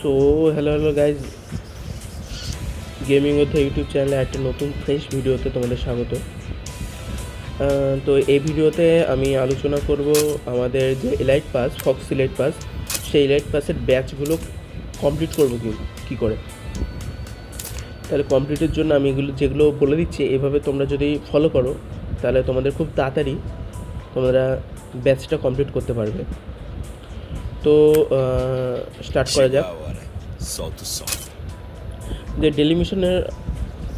So hello guys, gaming with YouTube চ্যানেলে একটা নতুন ফ্রেশ ভিডিওতে তোমাদের স্বাগত। তো এই ভিডিওতে আমি আলোচনা করব আমাদের যে elite pass, Fox elite pass, সেই এলাইট পাসের ব্যাচগুলো কমপ্লিট করব কী করে। তাহলে কমপ্লিটের জন্য আমি যেগুলো বলে দিচ্ছি এভাবে তোমরা যদি ফলো করো তাহলে তোমাদের খুব তাড়াতাড়ি তোমরা ব্যাচটা কমপ্লিট করতে পারবে। তো স্টার্ট করা যাক। যে ডেলি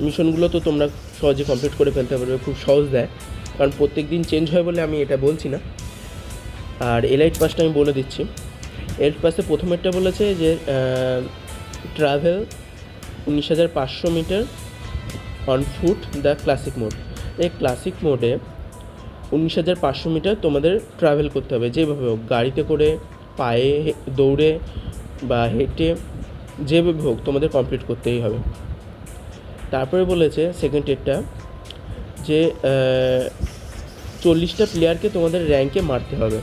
মিশনগুলো তো তোমরা সহজে কমপ্লিট করে ফেলতে পারবে, খুব সহজ দেয়, কারণ প্রত্যেক দিন চেঞ্জ হয় বলে আমি এটা বলছি না। আর এলাইট পাসটা আমি বলে দিচ্ছি। এলাইট পাসে প্রথমেরটা বলেছে যে travel 19,500 metre on foot the classic mode. এই ক্লাসিক মোডে 19,500 মিটার তোমাদের ট্রাভেল করতে হবে, যেভাবে হোক, গাড়িতে করে, পায়ে, দৌড়ে বা হেঁটে, যেভাবে হোক তোমাদের কমপ্লিট করতেই হবে। তারপরে বলেছে সেকেন্ড ডেটটা যে 40টা প্লেয়ারকে তোমাদের র্যাঙ্কে মারতে হবে,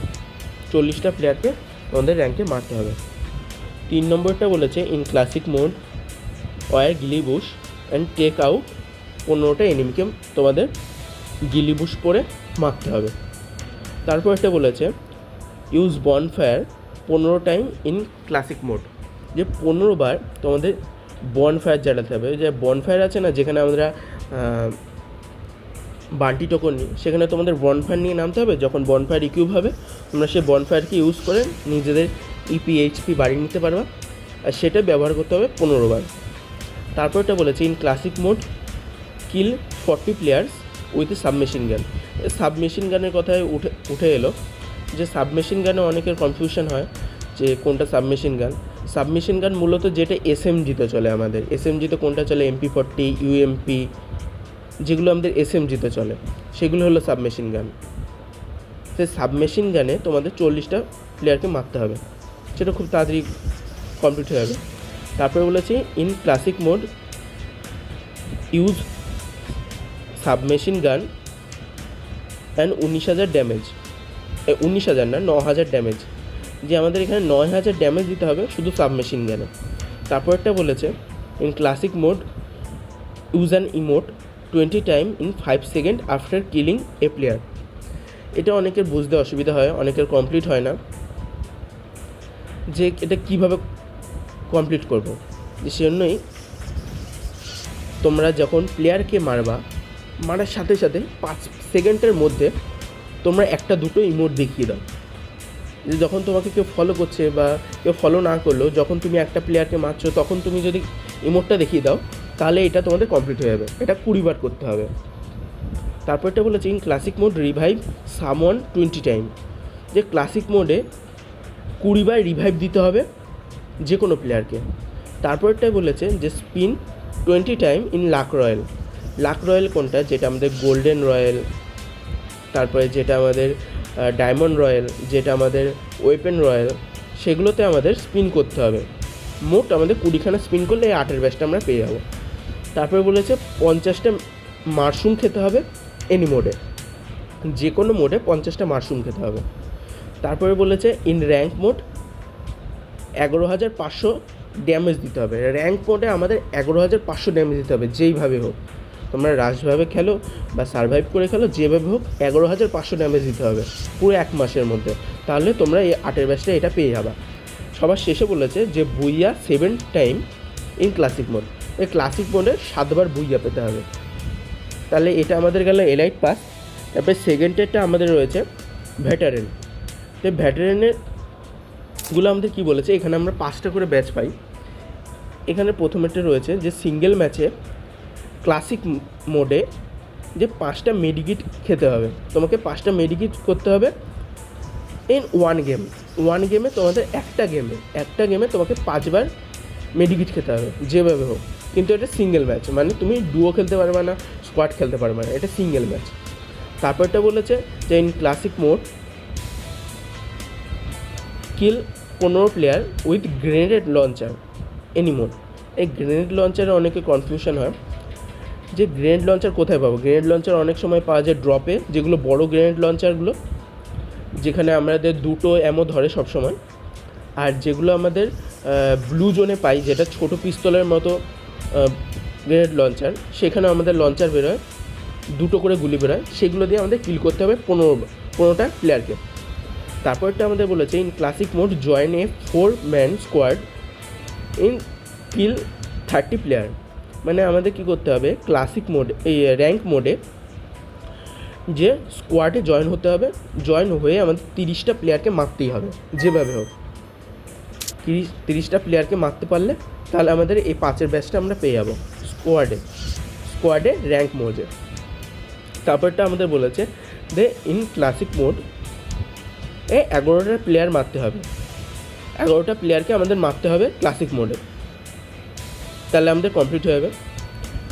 40টা প্লেয়ারকে তোমাদের র্যাঙ্কে মারতে হবে। 3 নম্বরটা বলেছে ইন ক্লাসিক মোড ওয়ার গিলি বুশ অ্যান্ড টেক আউট 15টা এনিমিকে তোমাদের গিলি বুশ পরে মারতে হবে। তারপর একটা বলেছে use bonfire 15 time in classic mode, যে 15 বার তোমাদের বনফায়ার জ্বালাতে হবে। যে বনফায়ার আছে না, যেখানে আমরা বান্টি টোকন নিই, সেখানে তোমাদের বনফায়ার নিয়ে নামতে হবে। যখন বনফায়ার ইকুইপ হবে তোমরা সেই বনফায়ারকে ইউজ করে নিজেদের ইপিএইচপি বাড়িয়ে নিতে পারবা, আর সেটা ব্যবহার করতে হবে 15 বার। তারপরটা বলেছে in classic mode kill 40 players with submachine গান। সাবমেশিন গানের কথায় উঠে এলো যে সাবমেশিন গানে অনেকের কনফিউশন হয় যে কোনটা সাবমেশিন গান। সাবমেশিন গান মূলত যেটা এসএমজিতে চলে, আমাদের এসএমজিতে কোনটা চলে, MP40, ইউএমপি, যেগুলো আমাদের এসএমজিতে চলে সেগুলো হলো সাবমেশিন গান। সেই সাবমেশিন গানে তোমাদের 40টা প্লেয়ারকে মারতে হবে, সেটা খুব তাড়াতাড়ি কমপ্লিট হয়ে যাবে। তারপরে বলেছি in classic mode use submachine গান অ্যান্ড 19,000 ড্যামেজ, 19,000 না, 9,000 ড্যামেজ, যে আমাদের এখানে 9,000 ড্যামেজ দিতে হবে শুধু সাবমেশিন গানে। তারপরটা বলেছে in classic mode use an emote 20 time in 5 second after killing a player. এটা অনেকের বুঝতে অসুবিধা হয়, অনেকের কমপ্লিট হয় না যে এটা কীভাবে কমপ্লিট করবো। সেজন্যই তোমরা যখন প্লেয়ারকে মারার সাথে সাথে 5 সেকেন্ডের মধ্যে তোমরা একটা দুটো ইমোট দেখিয়ে দাও। যে যখন তোমাকে কেউ ফলো করছে বা কেউ ফলো না করলেও, যখন তুমি একটা প্লেয়ারকে মারছো তখন তুমি যদি ইমোটটা দেখিয়ে দাও তাহলে এটা তোমাদের কমপ্লিট হয়ে যাবে। এটা 20 বার করতে হবে। তারপরটা বলেছে in classic mode revive someone 20 time, যে ক্লাসিক মোডে 20 বার রিভাইভ দিতে হবে যে কোনো প্লেয়ারকে। তারপরটাই বলেছে যে spin 20 time in lakh royal. Lakh royal কোনটা, যেটা আমাদের গোল্ডেন রয়্যাল, তারপরে যেটা আমাদের ডায়মন্ড রয়্যাল, যেটা আমাদের ওয়েপেন রয়্যাল, সেগুলোতে আমাদের স্পিন করতে হবে। মোট আমাদের 20খানা স্পিন করলে এই 8 ব্যাচটা আমরা পেয়ে যাবো। তারপরে বলেছে 50টা মাশরুম খেতে হবে এনি মোডে, যে কোনো মোডে 50টা মাশরুম খেতে হবে। তারপরে বলেছে ইন র্যাঙ্ক মোড 11,500 ড্যামেজ দিতে হবে। র্যাঙ্ক মোডে আমাদের 11,500 ড্যামেজ দিতে হবে, যেইভাবে হোক, তোমরা রাশভাবে খেলো বা সারভাইভ করে খেলো, যেভাবে হোক 11,500 ড্যামেজ দিতে হবে পুরো 1 মাসের মধ্যে, তাহলে তোমরা এই 8 ব্যাচটা এটা পেয়ে যাবা। সবার শেষে বলেছে যে বুইয়া 7 টাইম ইন ক্লাসিক মোড। এই ক্লাসিক মোডে 7 বার বুইয়া পেতে হবে। তাহলে এটা আমাদের গেল এলাইট পাস। তারপরে সেকেন্ডেরটা আমাদের রয়েছে ভেটারেন। তো ভেটারেনেরগুলো আমাদের কী বলেছে, এখানে আমরা 5টা করে ব্যাচ পাই। এখানে প্রথমেরটা রয়েছে যে সিঙ্গেল ম্যাচে ক্লাসিক মোডে যে 5টা মেডিকিট খেতে হবে, তোমাকে 5টা মেডিকিট করতে হবে ইন ওয়ান গেমে তোমাদের একটা গেমে তোমাকে 5 বার মেডিকিট খেতে হবে, যেভাবে হোক। কিন্তু এটা সিঙ্গেল ম্যাচ, মানে তুমি ডুও খেলতে পারবে না, স্কোয়াড খেলতে পারবে না, এটা সিঙ্গেল ম্যাচ। তারপরটা বলেছে যে in classic mode kill 15 player with grenade launcher any mode. এই গ্রেনেড লঞ্চারে অনেকে কনফিউশন হয় যে গ্রেনেড লঞ্চার কোথায় পাবো। গ্রেনেড লঞ্চার অনেক সময় পাওয়া যায় ড্রপে, যেগুলো বড় গ্রেনেড লঞ্চারগুলো, যেখানে আমাদের 2টো অ্যামো ধরে সবসময়। আর যেগুলো আমাদের ব্লু জোনে পাই, যেটা ছোট পিস্তলের মতো গ্রেনেড লঞ্চার, সেখানেও আমাদের লঞ্চার বেরোয়, 2টো করে গুলি বেরোয়, সেগুলো দিয়ে আমাদের কিল করতে হবে 15টা প্লেয়ারকে। তারপরটা আমাদের বলেছে in classic mode join A 4-man squad in kill 30 player. মানে আমাদের কী করতে হবে, ক্লাসিক মোড এই র্যাঙ্ক মোডে যে স্কোয়াডে জয়েন হতে হবে, জয়েন হয়ে আমাদের 30টা প্লেয়ারকে মারতেই হবে যেভাবে হোক। 30টা প্লেয়ারকে মারতে পারলে তাহলে আমাদের এই 5-এর ব্যাচটা আমরা পেয়ে যাবো স্কোয়াডে র্যাঙ্ক মোডে। তারপরটা আমাদের বলেছে যে ইন ক্লাসিক মোড 11টা প্লেয়ার মারতে হবে, 11টা প্লেয়ারকে আমাদের মারতে হবে ক্লাসিক মোডে, তাহলে আমাদের কমপ্লিট হয়ে যাবে।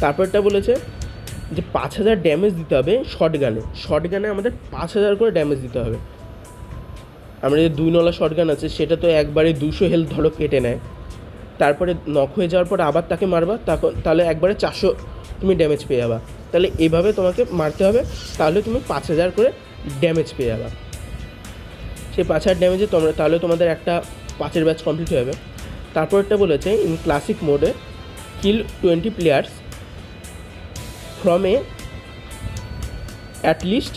তারপরটা বলেছে যে 5000 ড্যামেজ দিতে হবে শর্টগানে আমাদের 5000 করে ড্যামেজ দিতে হবে। আমরা যে 2 নলা শর্টগান আছে সেটা তো একবারে 200 হেলথ ধরো কেটে নেয়, তারপরে নক হয়ে যাওয়ার পর আবার তাকে মারবা, তাহলে একবারে 400 তুমি ড্যামেজ পেয়ে যাবা। তাহলে এইভাবে তোমাকে মারতে হবে, তাহলে তুমি 5000 করে ড্যামেজ পেয়ে যাবা। সেই 5000 ড্যামেজে তাহলে তোমাদের একটা 5-এর ব্যাচ কমপ্লিট হয়ে যাবে। তারপরটা বলেছে ইন ক্লাসিক মোডে kill 20 players from a at least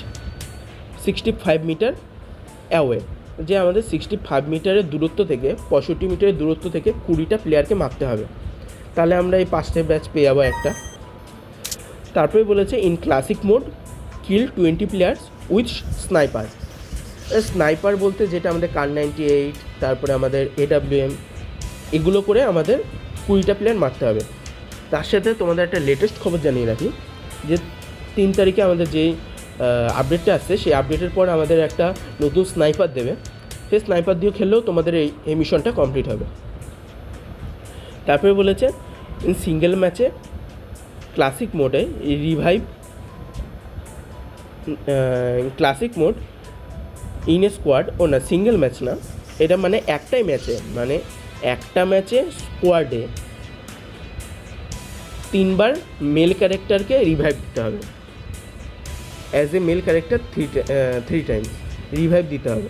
65 metre away. যে আমাদের 65 মিটারের দূরত্ব থেকে 65 মিটারের দূরত্ব থেকে 20টা প্লেয়ারকে মারতে হবে, তাহলে আমরা এই 5টে ব্যাচ পেয়ে যাবো একটা। তারপরে বলেছে in classic mode kill 20 players with sniper বলতে যেটা আমাদের কার 98, তারপরে আমাদের AWM, এগুলো করে আমাদের 20টা প্লেয়ার মারতে হবে। তার সাথে তোমাদের একটা লেটেস্ট খবর জানিয়ে রাখি যে 3 তারিখে আমাদের যেই আপডেটটা আসছে সেই আপডেটের পর আমাদের একটা নতুন স্নাইপার দেবে, সেই স্নাইপার দিয়ে খেললেও তোমাদের এই মিশনটা কমপ্লিট হবে। তারপরে বলেছে ইন সিঙ্গেল ম্যাচে ক্লাসিক মোডে classic mode in a squad single match না, এটা মানে একটা ম্যাচে স্কোয়াডে 3বার মেল ক্যারেক্টারকে রিভাইভ দিতে হবে, as a mail character 3 Times revive দিতে হবে।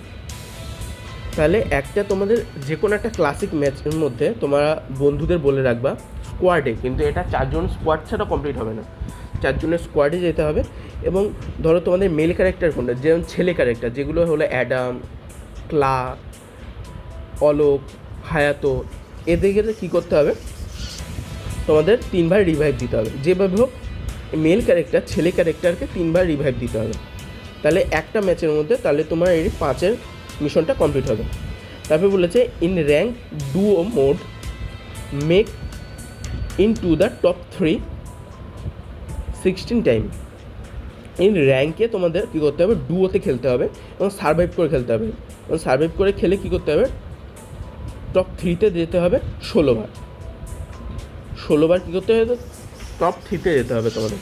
তাহলে একটা তোমাদের যে কোনো একটা ক্লাসিক ম্যাচের মধ্যে তোমরা বন্ধুদের বলে রাখবা স্কোয়াডে, কিন্তু এটা 4 জন স্কোয়াড ছাড়া কমপ্লিট হবে না, 4 জনের স্কোয়াডে যেতে হবে। এবং ধরো তোমাদের মেল ক্যারেক্টার কোনটা, যেমন ছেলে ক্যারেক্টার যেগুলো হলো অ্যাডাম, ক্লা, অলোক, হায়াতো, এদিকে কী করতে হবে, তোমাদের 3বার রিভাইভ দিতে হবে। যেভাবে হোক মেল ক্যারেক্টার ছেলে ক্যারেক্টারকে 3বার রিভাইভ দিতে হবে, তাহলে একটা ম্যাচের মধ্যে তাহলে তোমার এই 5-এর মিশনটা কমপ্লিট হবে। তারপরে বলেছে in rank duo mode make into the top 3 16 time. In র্যাঙ্কে তোমাদের কী করতে হবে, ডুওতে খেলতে হবে এবং সারভাইভ করে খেলতে হবে, এবং সারভাইভ করে খেলে কী করতে হবে, টপ 3-তে যেতে হবে 16বার কী করতে হবে, টপ 3-তে যেতে হবে তোমাদের,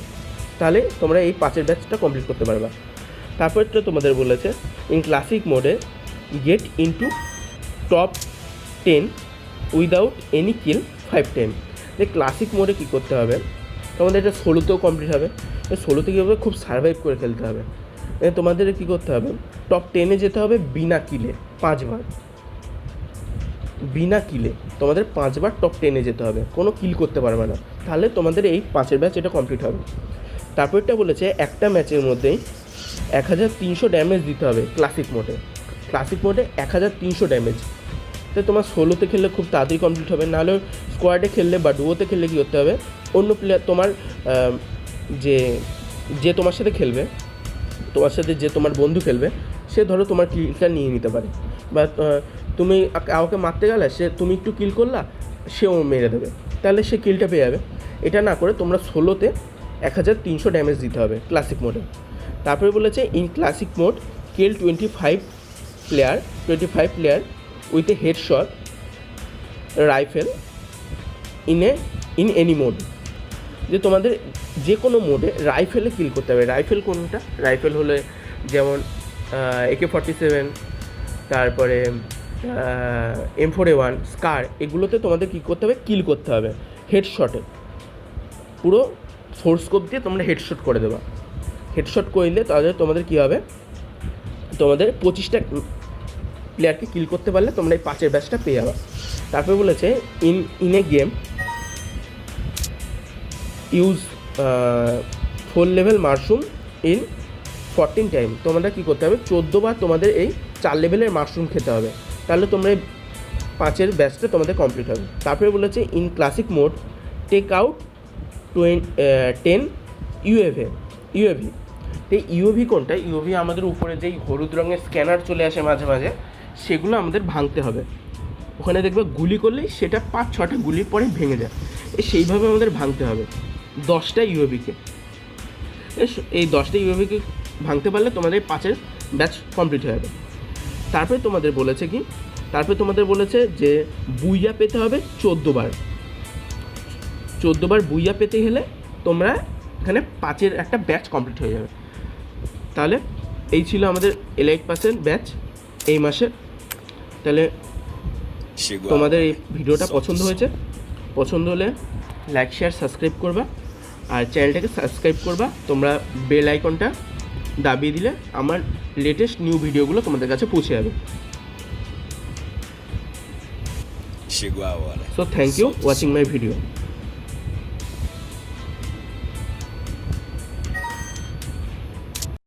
তাহলে তোমরা এই 5-এর ব্যাচটা কমপ্লিট করতে পারবা। তারপরটা তোমাদের বলেছে ইন ক্লাসিক মোডে get into top 10 without any kill 5-10। যে ক্লাসিক মোডে কী করতে হবে, তোমাদের এটা 16তেও কমপ্লিট হবে, 16তে কী হবে, খুব সারভাইভ করে খেলতে হবে। তোমাদের কী করতে হবে, টপ 10-এ যেতে হবে বিনা কিলে 5বার, বিনা কিলে তোমাদের 5বার টপ 10-এ যেতে হবে, কোনো কিল করতে পারবে না, তাহলে তোমাদের এই 5-এর ব্যাচ এটা কমপ্লিট হবে। তারপরটা বলেছে একটা ম্যাচের মধ্যেই 1300 ড্যামেজ দিতে হবে ক্লাসিক মোডে 1300 ড্যামেজ। তো তোমার 16তে খেললে খুব তাড়াতাড়ি কমপ্লিট হবে, নাহলে স্কোয়াডে খেললে বা ডুয়োতে খেললে কী করতে হবে, অন্য প্লেয়ার তোমার যে তোমার সাথে খেলবে, তোমার সাথে যে তোমার বন্ধু খেলবে, সে ধরো তোমার কিলটা নিয়ে নিতে পারে, বা তুমি কাউকে মারতে গেলে তুমি একটু কিল করলা, সেও মেরে দেবে, তাহলে সে কিলটা পেয়ে যাবে। এটা না করে তোমরা 16তে 1300 ড্যামেজ দিতে হবে ক্লাসিক মোডে। তারপরে বলেছে in classic mode kill 25 player with a headshot rifle in any mode. যে তোমাদের যে কোনো মোডে রাইফেলে কিল করতে হবে। রাইফেল কোনটা, রাইফেল হলে যেমন AK-47, তারপরে M4A1, স্কার, এগুলোতে তোমাদের কী করতে হবে, কিল করতে হবে হেডশটে, পুরো ফোর স্কোপ দিয়ে তোমরা হেডশট করে দেবা। হেডশট করলে তাহলে তোমাদের কী হবে, তোমাদের প্লেয়ারকে কিল করতে পারলে তোমরা এই 5-এর ব্যাচটা পেয়ে যাবে। তারপরে বলেছে in a game use 4 level mushroom in 14 time. তোমরা কী করতে হবে, 14 বার তোমাদের এই 4 লেভেলের মাশরুম খেতে হবে, তাহলে তোমরা এই 5-এর ব্যাচটা তোমাদের কমপ্লিট হবে। তারপরে বলেছে in classic mode take out 10 UAV. এই ইউএভি কোনটা? ইউএভি আমাদের উপরে যেই হলুদ রঙের স্ক্যানার চলে আসে মাঝে মাঝে, সেগুলো আমাদের ভাঙতে হবে। ওখানে দেখবে গুলি করলেই সেটা 5-6টা গুলির পরে ভেঙে যায়, সেইভাবে আমাদের ভাঙতে হবে 10টা ইউএভিকে। এই 10টা ইউএভিকে ভাঙতে পারলে তোমাদের 5-এর ব্যাচ কমপ্লিট হয়ে যাবে। তারপরে তোমাদের বলেছে যে বুইয়া পেতে হবে 14 বার বুইয়া পেতে গেলে তোমরা এখানে 5-এর একটা ব্যাচ কমপ্লিট হয়ে যাবে। তাহলে এই ছিল আমাদের এলাইট পাসের ব্যাচ এই মাসে। তাহলে তোমাদের এই ভিডিওটা পছন্দ হলে লাইক শেয়ার সাবস্ক্রাইব করবা, আর চ্যানেলটাকে সাবস্ক্রাইব করবা। তোমরা বেল আইকনটা দাবিয়ে দিলে আমার লেটেস্ট নিউ ভিডিওগুলো তোমাদের কাছে পৌঁছে যাবে। So thank you watching my video.